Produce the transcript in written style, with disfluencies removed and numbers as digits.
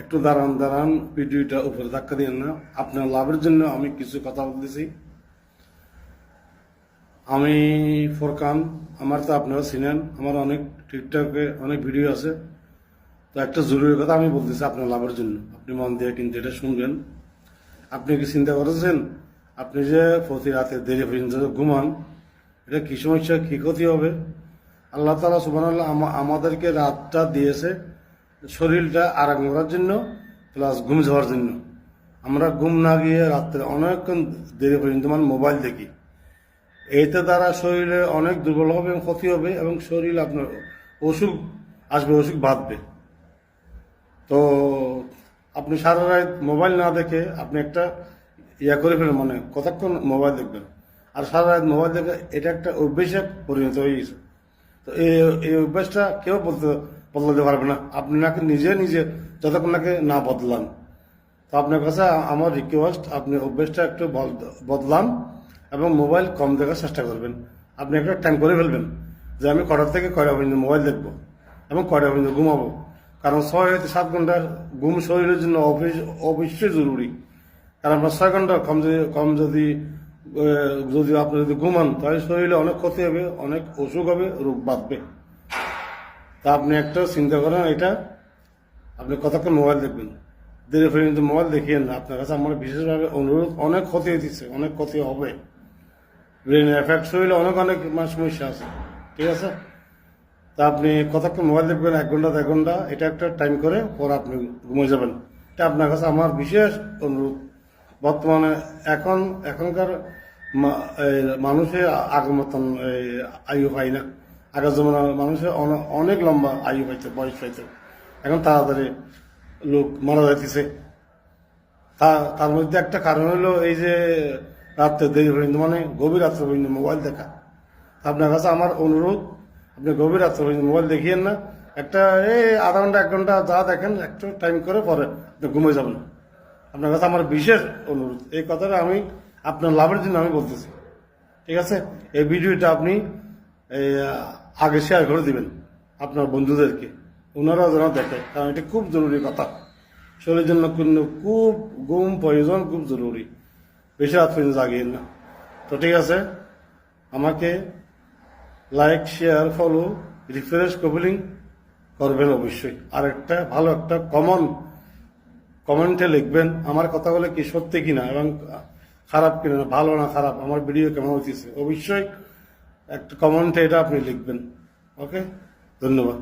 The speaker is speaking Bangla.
একটু দাঁড়ান দাঁড়ান, ভিডিওটা উপরে ধাক্কা দিয়েন না। আপনার লাভের জন্য আমি কিছু কথা বলতেছি। আমি ফোরকান, আমার তো আপনারা চিনেন, আমার অনেক টিকটকে অনেক ভিডিও আছে। তো একটা জরুরি কথা আমি বলতেছি আপনার লাভের জন্য, আপনি মন দিয়ে কিন্তু এটা শুনবেন। আপনি কি চিন্তা করেছেন আপনি যে প্রতি রাতে দেরি পর্যন্ত ঘুমান, এটা কি সমস্যা, কি ক্ষতি হবে? আল্লাহ তাআলা সুবহানাল্লাহ আমাদেরকে রাতটা দিয়েছে শরীরটা আরাম করার জন্য, প্লাস ঘুম যাওয়ার জন্য। আমরা ঘুম না গিয়ে রাত্রে অনেকক্ষণ দেরি পর্যন্ত মানে মোবাইল দেখি। এতে দ্বারা শরীরে অনেক দুর্বল হবে এবং ক্ষতি হবে, এবং শরীর আপনার অসুখ আসবে, অসুখ বাঁধবে। তো আপনি সারা রাত মোবাইল না দেখে আপনি একটা করে ফেলেন, মানে কতক্ষণ মোবাইল দেখবেন, আর সারা রাত মোবাইল দেখে এটা একটা অভ্যেসে পরিণত হয়ে গেছে। তো এই অভ্যাসটা কেউ বদলাতে পারবে না, আপনি নাকি নিজে নিজে যতক্ষণ নাকি না বদলান। তো আপনার কাছে আমার রিকোয়েস্ট, আপনি অভ্যেসটা একটু বদলান এবং মোবাইল কম দেখার চেষ্টা করবেন। আপনি একটা টাইম করে ফেলবেন যে আমি কটার থেকে কয়টা পর্যন্ত মোবাইল দেখবো এবং কয়টা পর্যন্ত ঘুমাবো। কারণ 6 হইতে 7 ঘন্টা ঘুম শরীরের জন্য অবশ্যই জরুরি। কারণ আপনার 6 ঘন্টা কম যদি আপনি যদি ঘুমান, তাহলে শরীরে অনেক ক্ষতি হবে, অনেক অসুখ হবে, রোগ বাঁধবে। তা আপনি একটা চিন্তা করেন, এটা আপনি কতক্ষণ মোবাইল দেখবেন, দেরি পর্যন্ত মোবাইল দেখিয়েন না। আপনার কাছে আমার বিশেষভাবে অনুরোধ, অনেক ক্ষতি হইতেছে, অনেক ক্ষতি হবে, ব্রেন এফেক্ট শরীরে অনেক সমস্যা আছে, ঠিক আছে? তা আপনি কতক্ষণ মোবাইল দেখবেন, 1 ঘন্টা 1 ঘন্টা, এটা একটা টাইম করে পর আপনি ঘুমিয়ে যাবেন। এটা আপনার কাছে আমার বিশেষ অনুরোধ। বর্তমানে এখনকার মানুষের আগের মতন আয়ু পায় না। আগের জমানার মানুষের অনেক লম্বা আয়ু পাইছে, বয়স পাইছে। এখন তাড়াতাড়ি লোক মারা যাইতেছে। তার মধ্যে একটা কারণ হলো এই যে রাত্রে দেরি পর্যন্ত, মানে গভীর রাত্রে পর্যন্ত মোবাইল দেখা। আপনার কাছে আমার অনুরোধ, আপনি গভীর রাত্রে পর্যন্ত মোবাইল দেখিয়েন না। একটা আধা ঘন্টা 1 ঘন্টা যা দেখেন, একটু টাইম করে পরে আপনি ঘুমিয়ে যাবেন। আপনার কাছে আমার বিশেষ অনুরোধ, এই কথাটা আমি আপনার লাভের জন্য আমি বলতেছি, ঠিক আছে? এই ভিডিওটা আপনি আগে শেয়ার করে দিবেন আপনার বন্ধুদেরকে, ওনারাও যেন দেখে, কারণ এটা খুব জরুরি কথা। শরীরের জন্য খুব ঘুম প্রয়োজন, খুব জরুরি। বেশি রাত পর্যন্ত জাগিয়েন না। তো ঠিক আছে, আমাকে লাইক, শেয়ার, ফলো, রিফ্রেশ, কপিলিং করবেন অবশ্যই। আর একটা ভালো একটা কমেন্টে লিখবেন আমার কথাগুলো কি সত্যি কিনা, এবং খারাপ কিনা, ভালো না খারাপ, আমার ভিডিও কেমন হচ্ছে অবশ্যই একটা কমেন্টে এটা আপনি লিখবেন। ওকে, ধন্যবাদ।